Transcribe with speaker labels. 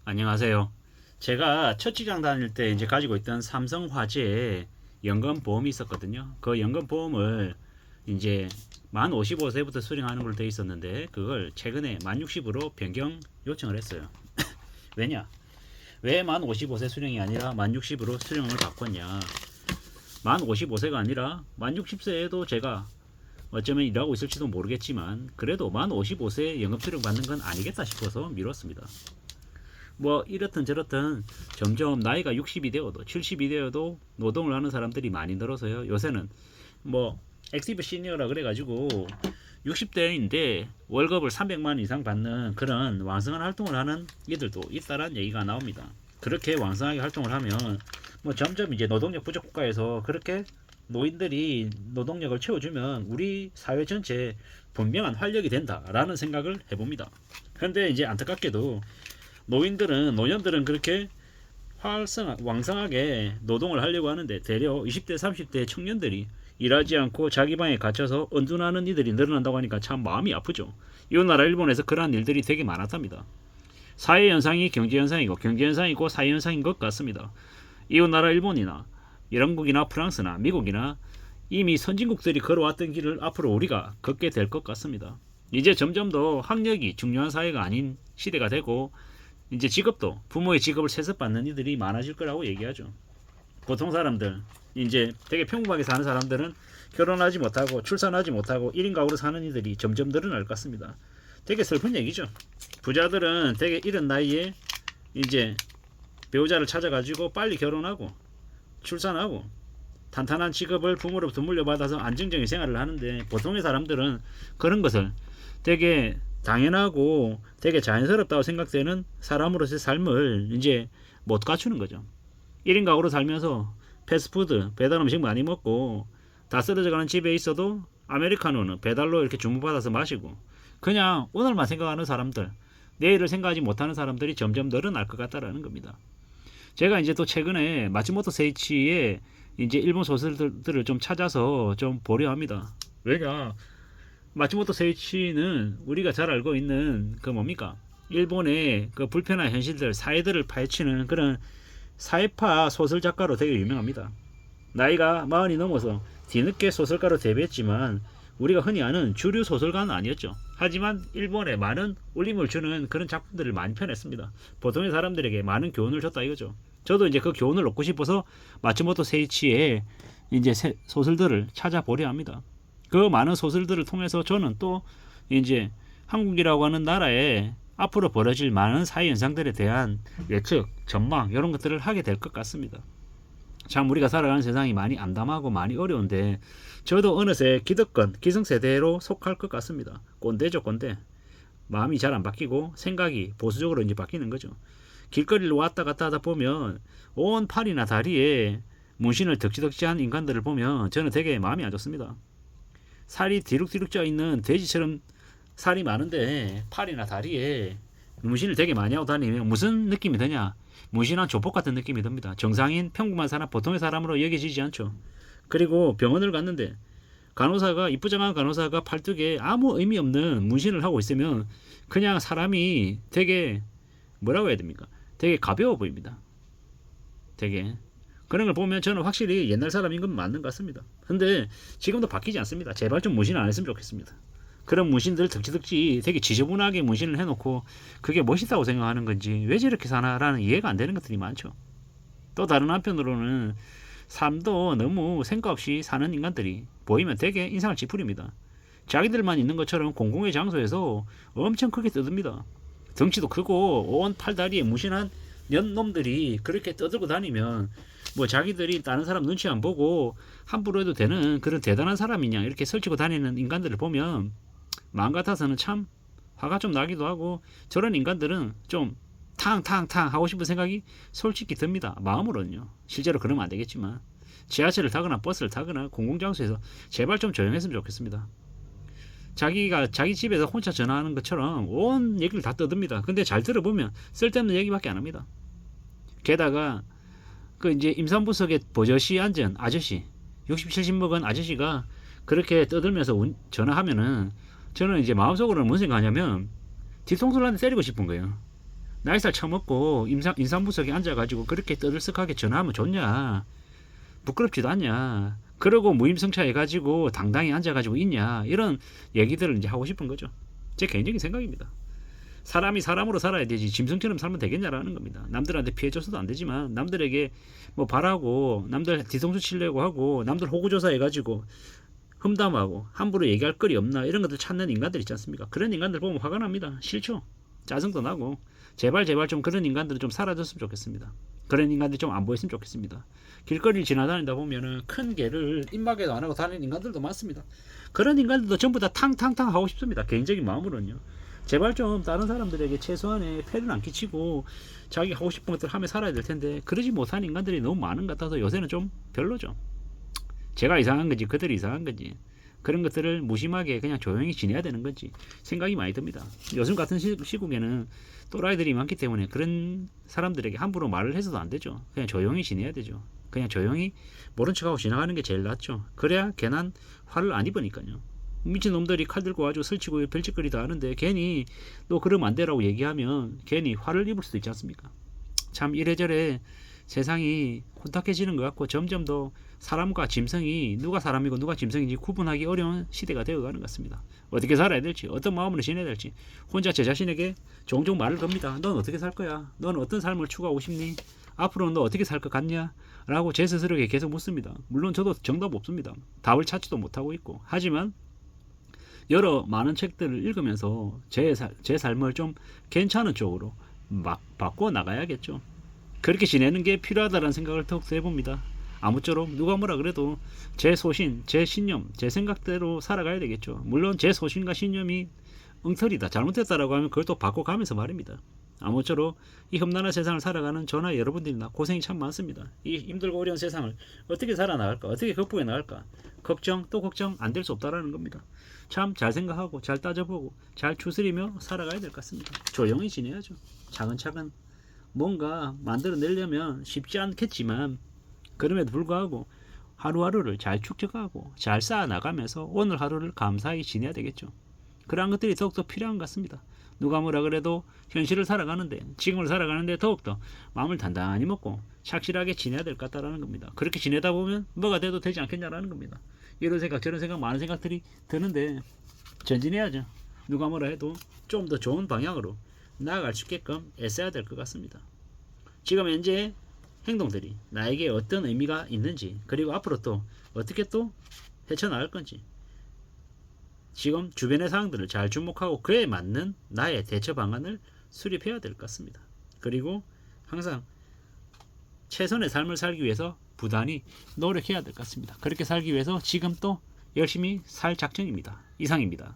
Speaker 1: 안녕하세요. 제가 첫 직장 다닐 때 이제 가지고 있던 삼성화재에 연금보험이 있었거든요. 그 연금보험을 이제 만 55세부터 수령하는 걸로 되어 있었는데 그걸 최근에 만 60으로 변경 요청을 했어요. 왜냐? 왜 만 55세 수령이 아니라 만 60으로 수령을 바꿨냐? 만 55세가 아니라 만 60세에도 제가 어쩌면 일하고 있을지도 모르겠지만 그래도 만 55세 연금 수령 받는 건 아니겠다 싶어서 미뤘습니다. 뭐 이렇든 저렇든 점점 나이가 60이 되어도 70이 되어도 노동을 하는 사람들이 많이 늘어서요. 요새는 뭐 액티브 시니어라 그래가지고 60대인데 월급을 300만 이상 받는 그런 왕성한 활동을 하는 이들도 있다란 얘기가 나옵니다. 그렇게 왕성하게 활동을 하면 뭐 점점 이제 노동력 부족 국가에서 그렇게 노인들이 노동력을 채워주면 우리 사회 전체에 분명한 활력이 된다라는 생각을 해봅니다. 그런데 이제 안타깝게도 노년들은 그렇게 왕성하게 노동을 하려고 하는데 대려 20대 30대 청년들이 일하지 않고 자기 방에 갇혀서 은둔하는 이들이 늘어난다고 하니까 참 마음이 아프죠. 이 나라 일본에서 그러한 일들이 되게 많았답니다. 사회현상이 경제현상이고 경제현상이고 사회현상인 것 같습니다. 이웃 나라 일본이나 영국이나 프랑스나 미국이나 이미 선진국들이 걸어왔던 길을 앞으로 우리가 걷게 될 것 같습니다. 이제 점점 더 학력이 중요한 사회가 아닌 시대가 되고 이제 직업도 부모의 직업을 세습받는 이들이 많아질 거라고 얘기하죠. 보통 사람들 이제 되게 평범하게 사는 사람들은 결혼하지 못하고 출산하지 못하고 1인 가구로 사는 이들이 점점 늘어날 것 같습니다. 되게 슬픈 얘기죠. 부자들은 되게 이른 나이에 이제 배우자를 찾아가지고 빨리 결혼하고 출산하고 탄탄한 직업을 부모로부터 물려받아서 안정적인 생활을 하는데 보통의 사람들은 그런 것을 되게 당연하고 되게 자연스럽다고 생각되는 사람으로서의 삶을 이제 못 갖추는 거죠. 1인 가구로 살면서 패스트푸드 배달 음식 많이 먹고 다 쓰러져가는 집에 있어도 아메리카노는 배달로 이렇게 주문받아서 마시고 그냥 오늘만 생각하는 사람들, 내일을 생각하지 못하는 사람들이 점점 늘어날 것 같다라는 겁니다. 제가 이제 또 최근에 마츠모토 세이치의 이제 일본 소설들을 좀 찾아서 좀 보려 합니다. 왜냐? 마츠모토 세이치는 우리가 잘 알고 있는 그 뭡니까? 일본의 그 불편한 현실들, 사회들을 파헤치는 그런 사회파 소설 작가로 되게 유명합니다. 나이가 40이 넘어서 뒤늦게 소설가로 데뷔했지만 우리가 흔히 아는 주류 소설가는 아니었죠. 하지만 일본에 많은 울림을 주는 그런 작품들을 많이 펴냈습니다. 보통의 사람들에게 많은 교훈을 줬다 이거죠. 저도 이제 그 교훈을 얻고 싶어서 마츠모토 세이치의 이제 소설들을 찾아보려 합니다. 그 많은 소설들을 통해서 저는 또 이제 한국이라고 하는 나라에 앞으로 벌어질 많은 사회 현상들에 대한 예측, 전망 이런 것들을 하게 될 것 같습니다. 참 우리가 살아가는 세상이 많이 암담하고 많이 어려운데 저도 어느새 기득권, 기성세대로 속할 것 같습니다. 꼰대죠, 꼰대. 마음이 잘 안 바뀌고 생각이 보수적으로 이제 바뀌는 거죠. 길거리를 왔다 갔다 하다 보면 온 팔이나 다리에 문신을 덕지덕지한 인간들을 보면 저는 되게 마음이 안 좋습니다. 살이 디룩디룩 쪄 있는 돼지처럼 살이 많은데 팔이나 다리에 문신을 되게 많이 하고 다니면 무슨 느낌이 드냐? 문신한 조폭 같은 느낌이 듭니다. 정상인 평범한 사람, 보통의 사람으로 여겨지지 않죠. 그리고 병원을 갔는데 간호사가 이쁘장한 간호사가 팔뚝에 아무 의미 없는 문신을 하고 있으면 그냥 사람이 되게 뭐라고 해야 됩니까? 되게 가벼워 보입니다. 되게 그런 걸 보면 저는 확실히 옛날 사람인 건 맞는 것 같습니다. 근데 지금도 바뀌지 않습니다. 제발 좀 문신 안 했으면 좋겠습니다. 그런 문신들 덕지덕지 되게 지저분하게 문신을 해놓고 그게 멋있다고 생각하는 건지 왜 저렇게 사나라는 이해가 안 되는 것들이 많죠. 또 다른 한편으로는 삶도 너무 생각 없이 사는 인간들이 보이면 되게 인상을 찌푸립니다. 자기들만 있는 것처럼 공공의 장소에서 엄청 크게 떠듭니다. 덩치도 크고 온 팔다리에 무신한 년놈들이 그렇게 떠들고 다니면 뭐 자기들이 다른 사람 눈치 안 보고 함부로 해도 되는 그런 대단한 사람이냐 이렇게 설치고 다니는 인간들을 보면 마음 같아서는 참 화가 좀 나기도 하고 저런 인간들은 좀 탕탕탕 하고 싶은 생각이 솔직히 듭니다. 마음으로는요. 실제로 그러면 안 되겠지만 지하철을 타거나 버스를 타거나 공공장소에서 제발 좀 조용했으면 좋겠습니다. 자기가 자기 집에서 혼자 전화하는 것처럼 온 얘기를 다 떠듭니다. 근데 잘 들어보면 쓸데없는 얘기밖에 안 합니다. 게다가 그 이제 임산부 석에 버젓이 앉은 아저씨 60, 70 먹은 아저씨가 그렇게 떠들면서 전화하면은 저는 이제 마음속으로는 무슨 생각하냐면 뒤통수를 한 대 때리고 싶은 거예요. 나이살 처먹고 인사무석에 앉아가지고 그렇게 떠들썩하게 전화하면 좋냐? 부끄럽지도 않냐? 그러고 무임승차 해가지고 당당히 앉아가지고 있냐? 이런 얘기들을 이제 하고 싶은 거죠. 제 개인적인 생각입니다. 사람이 사람으로 살아야 되지 짐승처럼 살면 되겠냐라는 겁니다. 남들한테 피해 줘서도 안 되지만 남들에게 뭐 바라고 남들 뒤통수 치려고 하고 남들 호구조사 해가지고 험담하고 함부로 얘기할 거리 없나 이런 것들 찾는 인간들 있지 않습니까? 그런 인간들 보면 화가 납니다. 싫죠? 짜증도 나고 제발 좀 그런 인간들은 좀 사라졌으면 좋겠습니다. 그런 인간들이 좀 안 보였으면 좋겠습니다. 길거리를 지나다니다 보면은 큰 개를 입마개도 안 하고 다니는 인간들도 많습니다. 그런 인간들도 전부 다 탕탕탕 하고 싶습니다. 개인적인 마음으로는요. 제발 좀 다른 사람들에게 최소한의 폐를 안 끼치고 자기 하고 싶은 것들 하며 살아야 될 텐데 그러지 못한 인간들이 너무 많은 것 같아서 요새는 좀 별로죠. 제가 이상한 건지 그들이 이상한 건지 그런 것들을 무심하게 그냥 조용히 지내야 되는 건지 생각이 많이 듭니다. 요즘 같은 시국에는 또라이들이 많기 때문에 그런 사람들에게 함부로 말을 해서도 안 되죠. 그냥 조용히 지내야 되죠. 그냥 조용히 모른 척하고 지나가는 게 제일 낫죠. 그래야 괜한 화를 안 입으니까요. 미친놈들이 칼 들고 아주 설치고 별짓거리도 하는데 괜히 너 그러면 안 되라고 얘기하면 괜히 화를 입을 수도 있지 않습니까? 참 이래저래 세상이 혼탁해지는 것 같고 점점 더 사람과 짐승이 누가 사람이고 누가 짐승인지 구분하기 어려운 시대가 되어가는 것 같습니다. 어떻게 살아야 될지 어떤 마음으로 지내야 될지 혼자 제 자신에게 종종 말을 겁니다. 넌 어떻게 살 거야? 넌 어떤 삶을 추구하고 싶니? 앞으로는 너 어떻게 살 것 같냐? 라고 제 스스로에게 계속 묻습니다. 물론 저도 정답 없습니다. 답을 찾지도 못하고 있고 하지만 여러 많은 책들을 읽으면서 제 삶을 좀 괜찮은 쪽으로 막 바꿔 나가야겠죠. 그렇게 지내는 게 필요하다는 생각을 더욱더 해봅니다. 아무쪼록 누가 뭐라 그래도 제 소신, 제 신념, 제 생각대로 살아가야 되겠죠. 물론 제 소신과 신념이 엉터리다, 잘못됐다라고 하면 그걸 또 바꿔가면서 말입니다. 아무쪼록 이 험난한 세상을 살아가는 저나 여러분들이나 고생이 참 많습니다. 이 힘들고 어려운 세상을 어떻게 살아나갈까, 어떻게 극복해 나갈까, 걱정 또 걱정 안 될 수 없다라는 겁니다. 참 잘 생각하고 잘 따져보고 잘 추스리며 살아가야 될 것 같습니다. 조용히 지내야죠. 차근차근 뭔가 만들어내려면 쉽지 않겠지만 그럼에도 불구하고 하루하루를 잘 축적하고 잘 쌓아나가면서 오늘 하루를 감사히 지내야 되겠죠. 그러한 것들이 더욱더 필요한 것 같습니다. 누가 뭐라 그래도 현실을 살아가는데 지금을 살아가는데 더욱더 마음을 단단히 먹고 착실하게 지내야 될 것 같다는 겁니다. 그렇게 지내다 보면 뭐가 돼도 되지 않겠냐라는 겁니다. 이런 생각 저런 생각 많은 생각들이 드는데 전진해야죠. 누가 뭐라 해도 좀 더 좋은 방향으로 나아갈 수 있게끔 애써야 될 것 같습니다. 지금 현재 행동들이 나에게 어떤 의미가 있는지 그리고 앞으로 또 어떻게 또 헤쳐나갈 건지 지금 주변의 상황들을 잘 주목하고 그에 맞는 나의 대처 방안을 수립해야 될 것 같습니다. 그리고 항상 최선의 삶을 살기 위해서 부단히 노력해야 될 것 같습니다. 그렇게 살기 위해서 지금 또 열심히 살 작정입니다. 이상입니다.